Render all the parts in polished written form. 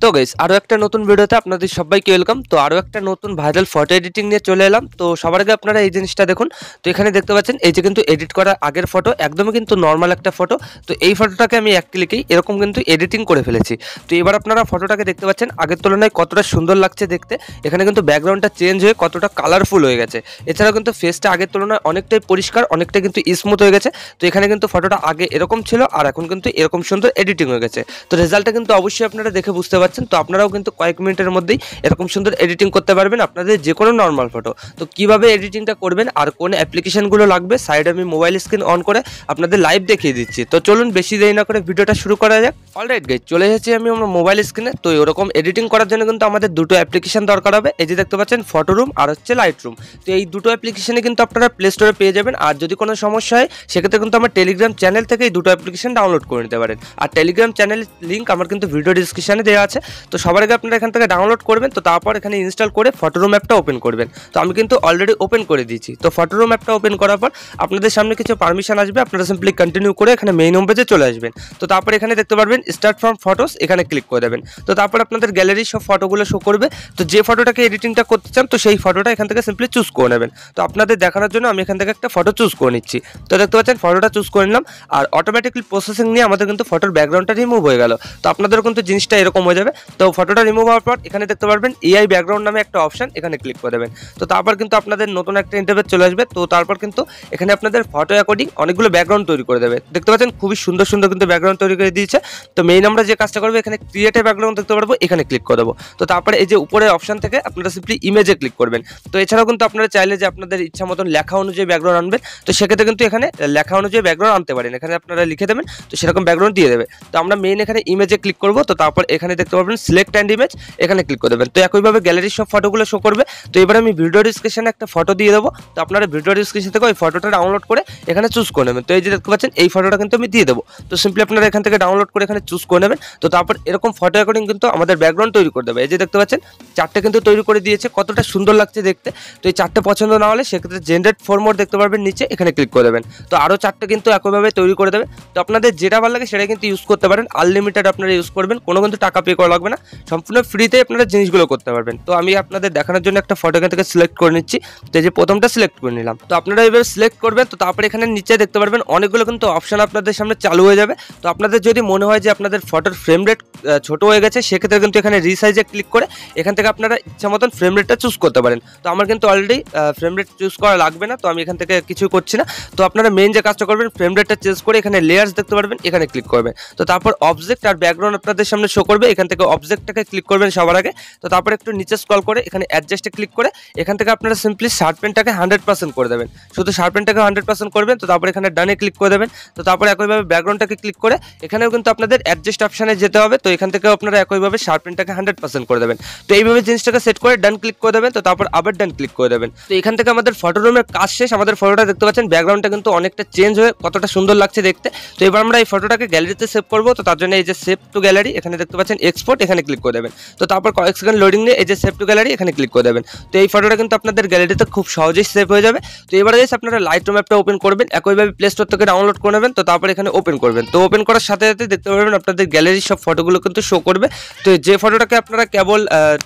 তো গাইস আরো একটা নতুন ভিডিওতে আপনাদের সবাইকে ওয়েলকাম। তো আরো একটা নতুন ভাইরাল ফটো এডিটিং নিয়ে চলে এলাম। তো সবার আগে আপনারা এই জিনিসটা দেখুন। তো এখানে দেখতে পাচ্ছেন এই যে কিন্তু এডিট করা আগের ফটো, একদমই কিন্তু নর্মাল একটা ফটো। তো এই ফটোটাকে আমি এক ক্লিকেই এরকম কিন্তু এডিটিং করে ফেলেছি। তো এবার আপনারা ফটোটাকে দেখতে পাচ্ছেন আগের তুলনায় কতটা সুন্দর লাগছে দেখতে। এখানে কিন্তু ব্যাকগ্রাউন্ডটা চেঞ্জ হয়ে কতটা কালারফুল হয়ে গেছে। এছাড়াও কিন্তু ফেসটা আগের তুলনায় অনেকটাই পরিষ্কার, অনেকটাই কিন্তু স্মুথ হয়ে গেছে। তো এখানে কিন্তু ফটোটা আগে এরকম ছিল আর এখন কিন্তু এরকম সুন্দর এডিটিং হয়ে গেছে। তো রেজাল্টটা কিন্তু অবশ্যই আপনারা দেখে বুঝতে পারছেন। তো আপনারাও কিন্তু কয়েক মিনিটের মধ্যেই এরকম সুন্দর এডিটিং করতে পারবেন আপনাদের যে কোনো নর্মাল ফটো। তো কিভাবে এডিটিংটা করবেন আর কোন অ্যাপ্লিকেশনগুলো লাগবে সাইডে আমি মোবাইল স্ক্রিন অন করে আপনাদের লাইভ দেখিয়ে দিচ্ছি। তো চলুন বেশি দেরি না করে ভিডিওটা শুরু করা যাক। অলরাইট গাইস, চলে এসেছি আমি আমার মোবাইল স্ক্রিনে। তো এরকম এডিটিং করার জন্য কিন্তু আমাদের দুটো অ্যাপ্লিকেশন দরকার হবে। এই যে দেখতে পাচ্ছেন ফটো রুম আর হচ্ছে লাইট রুম। তো এই দুটো অ্যাপ্লিকেশনে কিন্তু আপনারা প্লে স্টোরে পেয়ে যাবেন। আর যদি কোনো সমস্যা হয় সেক্ষেত্রে কিন্তু আমার টেলিগ্রাম চ্যানেল থেকে এই দুটো অ্যাপ্লিকেশন ডাউনলোড করে নিতে পারেন। আর টেলিগ্রাম চ্যানেলের লিঙ্ক আমার কিন্তু ভিডিও ডিসক্রিপশনে দেওয়া আছে। তো সবার আগে আপনারা এখান থেকে ডাউনলোড করবেন। তো তারপর এখানে ইনস্টল করে ফটোরুম অ্যাপটা ওপেন করবেন। তো আমি কিন্তু অলরেডি ওপেন করে দিয়েছি। তো ফটোরুম অ্যাপটা ওপেন করার পর আপনাদের সামনে কিছু পারমিশন আসবে, আপনারা সিম্পলি কন্টিনিউ করে এখানে মেইন হোম পেজে চলে আসবেন। তো তারপর এখানে দেখতে পারবেন স্টার্ট ফ্রম ফটোস, এখানে ক্লিক করে দেবেন। তো তারপর আপনাদের গ্যালারির সব ফটোগুলো শো করবে। তো যে ফটোটাকে এডিটিংটা করতে চান তো সেই ফটোটা এখান থেকে সিম্পলি চুজ করে নেবেন। তো আপনাদের দেখানোর জন্য আমি এখান থেকে একটা ফটো চুজ করে নিচ্ছি। তো দেখতে পাচ্ছেন ফটোটা চুজ করে নিলাম আর অটোমেটিকলি প্রসেসিং নিয়ে আমাদের কিন্তু ফটোর ব্যাকগ্রাউন্ডটা রিমুভ হয়ে গেল। তো আপনাদেরও কিন্তু জিনিসটা এরকম হয়ে যাবে। তো ফটোটা রিমুভ হওয়ার পর এখানে দেখতে পারবেন এআই ব্যাকগ্রাউন্ড নামে একটা অপশন, এখানে ক্লিক করে দেবেন। তো তারপর কিন্তু আপনাদের নতুন একটা ইন্টারফেস চলে আসবে। তো তারপর কিন্তু এখানে আপনাদের ফটো অ্যাকর্ডিং অনেকগুলো ব্যাকগ্রাউন্ড তৈরি করে দেবে। দেখতে পাচ্ছেন খুবই সুন্দর সুন্দর কিন্তু ব্যাকগ্রাউন্ড তৈরি করে দিয়েছে। তো মেইন আমরা যে কাজটা করবো এখানে ক্রিয়েট এ ব্যাকগ্রাউন্ড দেখতে পারবো, এখানে ক্লিক করে দেবো। তো তারপরে এই যে উপরের অপশন থেকে আপনারা সিম্পলি ইমেজে ক্লিক করবেন। তো এছাড়াও কিন্তু আপনারা চাইলে যে আপনাদের ইচ্ছা মতন লেখা অনুযায়ী ব্যাকগ্রাউন্ড আনবেন, তো সেক্ষেত্রে কিন্তু এখানে লেখা অনুযায়ী ব্যাকগ্রাউন্ড আনতে পারেন। এখানে আপনারা লিখে দেবেন, তো সেরকম ব্যাকগ্রাউন্ড দিয়ে দেবে। তো আমরা মেইন এখানে ইমেজে ক্লিক করবো। তো তারপর এখানে দেখতে পাবেন সিলেক্ট অ্যান্ড ইমেজ, এখানে ক্লিক করে দেবেন। তো একইভাবে গ্যালারির সব ফটোগুলো শো করবে। তো এবার আমি ভিডিও ডিসক্রিপশনে একটা ফটো দিয়ে দেবো। তো আপনারা ভিডিও ডিসক্রিপশন থেকে ওই ফটোটা ডাউনলোড করে এখানে চুজ করে নেবেন। তো এই যে দেখতে পাচ্ছেন এই ফটোটা কিন্তু আমি দিয়ে দেবো। তো সিম্পলি আপনারা এখান থেকে ডাউনলোড করে এখানে চুজ করে নেবেন। তো তারপর এরকম ফটো অ্যাকর্ডিং কিন্তু আমাদের ব্যাকগ্রাউন্ড তৈরি করে দেবে। এই যে দেখতে পাচ্ছেন চারটে কিন্তু তৈরি করে দিয়েছে, কতটা সুন্দর লাগছে দেখতে। তো এই চারটে পছন্দ না হলে সেক্ষেত্রে জেনারেট ফর মোর দেখতে পারবেন নিচে, এখানে ক্লিক করে দেবেন। তো আরও চারটে কিন্তু একইভাবে তৈরি করে দেবে। তো আপনাদের যেটা ভালো লাগে সেটা কিন্তু ইউজ করতে পারেন, আনলিমিটেড আপনারা ইউজ করবেন, কোনো কিন্তু টাকা পে করা লাগবে না, সম্পূর্ণ ফ্রিতে আপনারা জিনিসগুলো করতে পারবেন। তো আমি আপনাদের দেখানোর জন্য একটা ফটো এখান থেকে সিলেক্ট করে নিচ্ছি। তো এই যে প্রথমটা সিলেক্ট করে নিলাম। তো আপনারা এবার সিলেক্ট করবেন। তো তারপরে এখানে নিচে দেখতে পারবেন অনেকগুলো কিন্তু অপশন আপনাদের সামনে চালু হয়ে যাবে। তো আপনাদের যদি মনে হয় যে আপনাদের ফটোর ফ্রেম রেট ছোট হয়ে গেছে সেক্ষেত্রে কিন্তু এখানে রিসাইজে ক্লিক করে এখান থেকে আপনারা ইচ্ছা মতন ফ্রেম রেটটা চুজ করতে পারেন। তো আমার কিন্তু অলরেডি ফ্রেম রেট চুজ করা লাগবে না, তো আমি এখান থেকে কিছু করছি না। তো আপনারা মেইন যে কাজটা করবেন ফ্রেম রেটটা চেঞ্জ করে এখানে লেয়ার্স দেখতে পারবেন, এখানে ক্লিক করবেন। তো তারপর অবজেক্ট আর ব্যাকগ্রাউন্ড আপনাদের সামনে শো করবে, এখান থেকে অবজেক্টটাকে ক্লিক করবেন সবার আগে। তো তারপর একটু নিচে স্ক্রল করে এখানে অ্যাডজাস্টে ক্লিক করে এখান থেকে আপনারা সিম্পলি শার্পেনটাকে 100% করে দেবেন, শুধু শার্পেনটাকে 100% করবেন। তো তারপর এখানে ডানে ক্লিক করে দেবেন। তো তারপর একইভাবে ব্যাকগ্রাউন্ডটাকে ক্লিক করে এখানেও কিন্তু আপনাদের অ্যাডজাস্ট অপশানে যেতে হবে। তো এখান থেকেও আপনারা একইভাবে শার্পেনটাকে 100% করে দেবেন। তো এইভাবে জিনিসটাকে সেট করে ডান ক্লিক করে দেবেন। তো তারপর আবার ডান ক্লিক করে দেবেন। তো এখান থেকে আমাদের ফটো রুমের কাজ শেষ। আমাদের ফটোটা দেখতে পাচ্ছেন ব্যাকগ্রাউন্ডটা কিন্তু অনেকটা চেঞ্জ হয়ে কতটা সুন্দর লাগছে দেখতে। তো এবার আমরা এই ফটোটাকে গ্যালারিতে সেভ করবো। তো তার জন্য এই যে সেভ টু গ্যালারি, এখানে দেখতে পাচ্ছেন এক্সপোর্ট, এখানে ক্লিক করে দেবেন। তো তারপর কয়েক সেকেন্ড লোডিং নিয়ে এই যে সেভ টু গ্যালারি, এখানে ক্লিক করে দেবেন। তো এই ফটোটা কিন্তু আপনাদের গ্যালারিতে খুব সহজেই সেভ হয়ে যাবে। তো এবারে আপনারা লাইট রুম অ্যাপটা ওপেন করবেন, একইভাবে প্লে স্টোর থেকে ডাউনলোড করে নেবেন। তো তারপর এখানে ওপেন করবেন। তো ওপেন করার সাথে সাথে দেখতে পারবেন আপনাদের গ্যালারির সব ফটোগুলো কিন্তু শো করবে। তো যে ফটোটাকে আপনারা কেবল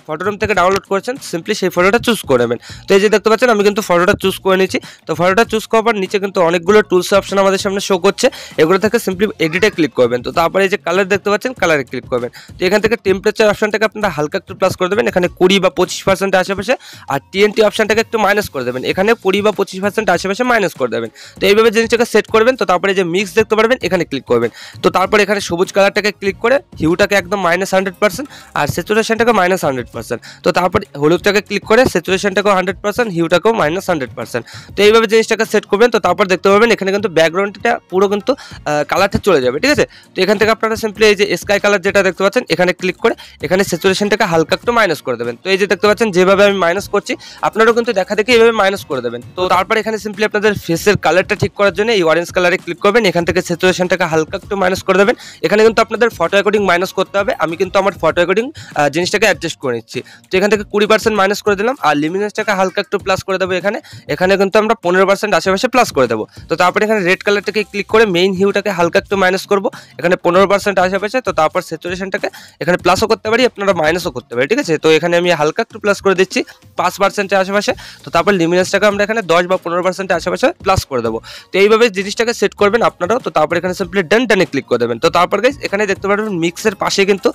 ফটো রুম থেকে ডাউনলোড করেছেন সিম্পলি সেই ফটোটা চুজ করে নেবেন। তো এই যে দেখতে পাচ্ছেন আমি কিন্তু ফটোটা চুজ করে নিয়েছি। তো ফটোটা চুজ করার পর নিচে কিন্তু অনেকগুলো টুলস অপশন আমাদের সামনে শো করছে, এগুলো থেকে সিম্পলি এডিটে ক্লিক করবেন। তো তারপরে এই যে কালার দেখতে পাচ্ছেন কালারে ক্লিক করবেন। তো এখান থেকে টেম্পারেচার অপশনটাকে আপনারা হালকা একটু প্লাস করে দেবেন, এখানে 20 বা 25% আশেপাশে। আর টিএনটি অপশনটাকে একটু মাইনাস করে দেবেন, এখানে 20 বা 25% আশেপাশে মাইনাস করে দেবেন। তো এইভাবে জিনিসটাকে সেট করবেন। তো তারপরে যে মিক্স দেখতে পারবেন এখানে ক্লিক করবেন। তো তারপরে এখানে সবুজ কালারটাকে ক্লিক করে হিউটাকে একদম -100% আর স্যাচুরেশনটাকে -100%। তো তারপর হলুদটাকে ক্লিক করে স্যাচুরেশনটাকেও 100%, হিউটাকেও -100%। তো এইভাবে জিনিসটাকে সেট করবেন। তো তারপর দেখতে পাবেন এখানে কিন্তু ব্যাকগ্রাউন্ডটা পুরো কিন্তু কালারটা চলে যাবে, ঠিক আছে। তো এখান থেকে আপনারা সিম্পলি এই যে স্কাই কালার যেটা দেখতে পাচ্ছেন এখানে ক্লিক করে এখানে স্যাচুরেশনটাকে হালকা একটু মাইনাস করে দেবেন। তো এই যে দেখতে পাচ্ছেন যেভাবে আমি মাইনাস করছি আপনারাও কিন্তু দেখা দেখে এইভাবে মাইনাস করে দেবেন। তো তারপর এখানে সিম্পলি আপনাদের ফেসের কালারটা ঠিক করার জন্য এই অরেঞ্জ কালারে ক্লিক করবেন, এখান থেকে স্যাচুরেশনটাকে হালকা একটু মাইনাস করে দেবেন। এখানে কিন্তু আপনাদের ফটো অ্যাকর্ডিং মাইনাস করতে হবে, আমি কিন্তু আমার ফটো অ্যাকর্ডিং জিনিসটাকে অ্যাডজাস্ট করে নিচ্ছি। তো এখান থেকে 20% মাইনাস করে দিলাম আর লিমিনেসটাকে হালকা একটু প্লাস করে দেবো। এখানে কিন্তু আমরা 15% আশেপাশে প্লাস করে দেবো। তো তারপর এখানে রেড কালারটাকে ক্লিক করে মেইন হিউটাকে হালকা একটু মাইনাস করবো, এখানে 15% আশেপাশে। তো তারপর স্যাচুরেশনটাকে এখানে প্লাসও করতে পারি, আপনারা মাইনাসও করতে পারি, ঠিক আছে। তো এখানে আমি হালকা একটু প্লাস করে দিচ্ছি 5%-এর আশেপাশে। তো তারপর লিমিনেন্সটাকে আমরা এখানে 10 বা 15%-এর আশেপাশে প্লাস করে দেবো। তো এইভাবে জিনিসটাকে সেট করবেন আপনারাও। তো তারপর এখানে সিম্পলি ডানে ক্লিক করে দেবেন। তো তারপর গাইস এখানে দেখতে পারবেন মিক্সের পাশে কিন্তু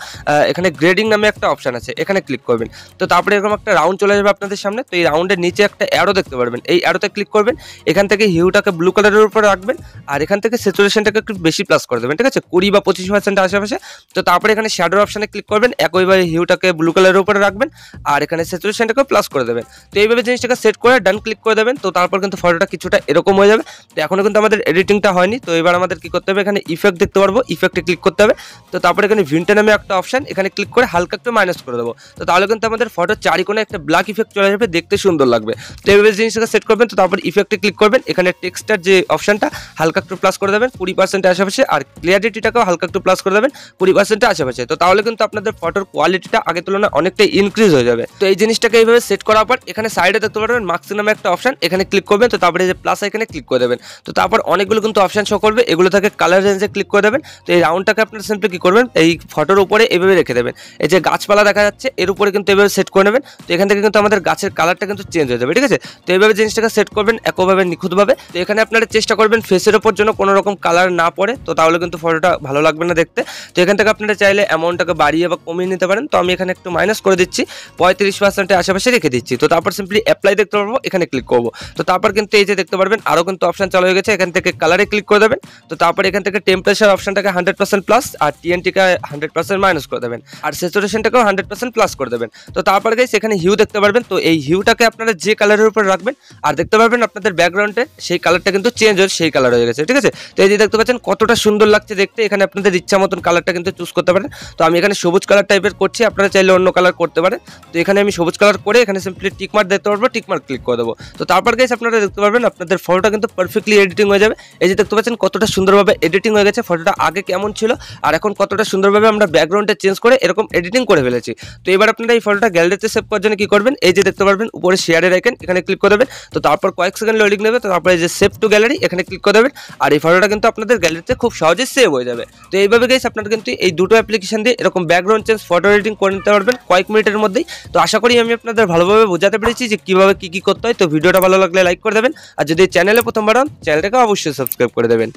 এখানে গ্রেডিং নামে একটা অপশন আছে, এখানে ক্লিক করবেন। তো তারপরে এরকম একটা রাউন্ড চলে যাবে আপনাদের সামনে। তো এই রাউন্ডের নিচে একটা অ্যারো দেখতে পারবেন, এই অ্যারোতে ক্লিক করবেন। এখান থেকে হিউটাকে ব্লু কালারের উপরে রাখবেন, আর এখান থেকে স্যাচুরেশনটাকে একটু বেশি প্লাস করে দেবেন, ঠিক আছে, 20 বা 25% আশেপাশে। তো তারপরে এখানে শ্যাডোর অপশনে ক্লিক করবেন, একইভাবে হিউটাকে ব্লু কালারের উপরে রাখবেন, আর এখানে স্যাচুরেশনটাকে প্লাস করে দেবেন। তো এইভাবে জিনিসটাকে সেট করে ডান ক্লিক করে দেবেন। তো তারপর কিন্তু ফটোটা কিছুটা এরকম হয়ে যাবে। তো এখনো কিন্তু আমাদের এডিটিংটা হয়নি। তো এবার আমাদের কি করতে হবে, এখানে ইফেক্ট দেখতে পারবো, ইফেক্টে ক্লিক করতে হবে। তো তারপরে এখানে ভিন্টে নামে একটা অপশন, এখানে ক্লিক করে হালকা একটু মাইনাস করে দেবো। তো তাহলে কিন্তু আমাদের ফটোর চারিকোণে একটা ব্ল্যাক ইফেক্ট চলে যাবে, দেখতে সুন্দর লাগবে। তো এইভাবে জিনিসটাকে সেট করবেন। তো তারপর ইফেক্টে ক্লিক করবেন, এখানে টেক্সটার যে অপশনটা হালকা একটু প্লাস করে দেবেন 20%-এর আশেপাশে, আর ক্লিয়ারিটিটাকেও হালকা একটু প্লাস করে দেবেন 20%-এর আশেপাশে। তো তাহলে কিন্তু আপনাদের ফটোর কোয়ালিটিটা আগের তুলনায় অনেকটাই ইনক্রিজ হয়ে যাবে। তো এই জিনিসটাকে এইভাবে সেট করার পর এখানে সাইডে দেখতে পারবেন মার্কস নামে একটা অপশন, এখানে ক্লিক করবেন। তো তারপরে যে প্লাস আইকনে ক্লিক করে দেবেন। তো তারপর অনেকগুলো কিন্তু অপশন শো করবে, এগুলো থেকে কালার রেঞ্জে ক্লিক করে দেবেন। তো এই রাউন্ডটাকে আপনারা সিম্পলি কি করবেন, এই ফটোর উপরে এইভাবে রেখে দেবেন। এই যে গাছপালা দেখা যাচ্ছে এর উপরে কিন্তু এইভাবে সেট করে নেবেন। তো এখান থেকে কিন্তু আমাদের গাছের কালারটা কিন্তু চেঞ্জ হয়ে যাবে, ঠিক আছে। তো এইভাবে জিনিসটাকে সেট করবেন একইভাবে নিখুঁতভাবে। তো এখানে আপনারা চেষ্টা করবেন ফেসের ওপর জন্য কোনো রকম কালার না পড়ে, তো তাহলে কিন্তু ফটোটা ভালো লাগবে না দেখতে। তো এখান থেকে আপনারা চাইলে অ্যামাউন্টটাকে বাড়িয়ে বা কমিয়ে নিতে পারেন। তো আমি এখানে একটু মাইনাস করে দিচ্ছি, 35%-এর আশেপাশে রেখে দিচ্ছি। তো তারপর সিম্পলি অ্যাপ্লাই দেখতে পারবো, এখানে ক্লিক করবো। তো তারপর কিন্তু এই যে দেখতে পারবেন আরও কিন্তু অপশন চালু হয়ে গেছে, এখান থেকে কালারে ক্লিক করে দেবেন। তো তারপর এখান থেকে টেম্পারেচার অপশনটাকে 100% প্লাস, আর টিএনটিকে 100% মাইনাস করে দেবেন, আর স্যাচুরেশনটাকেও 100% প্লাস করে দেবেন। তো তারপর গাইস এখানে হিউ দেখতে পারবেন। তো এই হিউটাকে আপনারা যে কালারের উপর রাখবেন, আর দেখতে পারবেন আপনাদের ব্যাকগ্রাউন্ডে সেই কালারটা কিন্তু চেঞ্জ হয়ে সেই কালার হয়ে গেছে, ঠিক আছে। তো এই যে দেখতে পাচ্ছেন কতটা সুন্দর লাগছে দেখতে। এখানে আপনাদের ইচ্ছা মতন কালারটা কিন্তু চুজ করতে পারেন। তো আমি এখানে সবুজ কালার টাইপের করছি, আপনারা চাইলে অন্য কালার করতে পারেন। তো এখানে আমি সবুজ কালার করে এখানে সিম্পলি টিকমার্ক দেখতে পারবো, টিকমার্ক ক্লিক করে দেবো। তো তারপর গাইস আপনারা দেখতে পারবেন আপনাদের ফটোটা কিন্তু পারফেক্টলি এডিটিং হয়ে যাবে। এই যে দেখতে পাচ্ছেন কতটা সুন্দরভাবে এডিটিং হয়ে গেছে, ফটোটা আগে কেমন ছিল আর এখন কতটা সুন্দরভাবে আমরা ব্যাকগ্রাউন্ডটা চেঞ্জ করে এরকম এডিটিং করে ফেলেছি। তো এবার আপনারা এই ফটোটা গ্যালারিতে সেভ করার জন্য কি করবেন, এই যে দেখতে পারবেন উপরে শেয়ারের আইকন, এখানে ক্লিক করে দেবেন। তো তারপর কয়েক সেকেন্ড লোডিং নেবে। তো তারপরে এই যে সেভ টু গ্যালারি, এখানে ক্লিক করে দেবেন, আর এই ফটোটা কিন্তু আপনাদের গ্যালারিতে খুব সহজে সেভ হয়ে যাবে। তো এইভাবে গাইস আপনারা কিন্তু এই দুটো অ্যাপ্লিকেশন দিয়ে এরকম ব্যাকগ্রাউন্ড চেঞ্জ ফটো এডিটিং করে নিতে পারবেন কয়েক মিনিটের মধ্যেই। তো আশা করি আমি আপনাদের ভালোভাবে বোঝাতে পেরেছি যে কিভাবে কি করতে হয়। তো ভিডিওটা ভালো লাগলে লাইক করে দেবেন, আর যদি চ্যানেলে প্রথমবার হন চ্যানেলটাকে অবশ্যই সাবস্ক্রাইব করে দেবেন।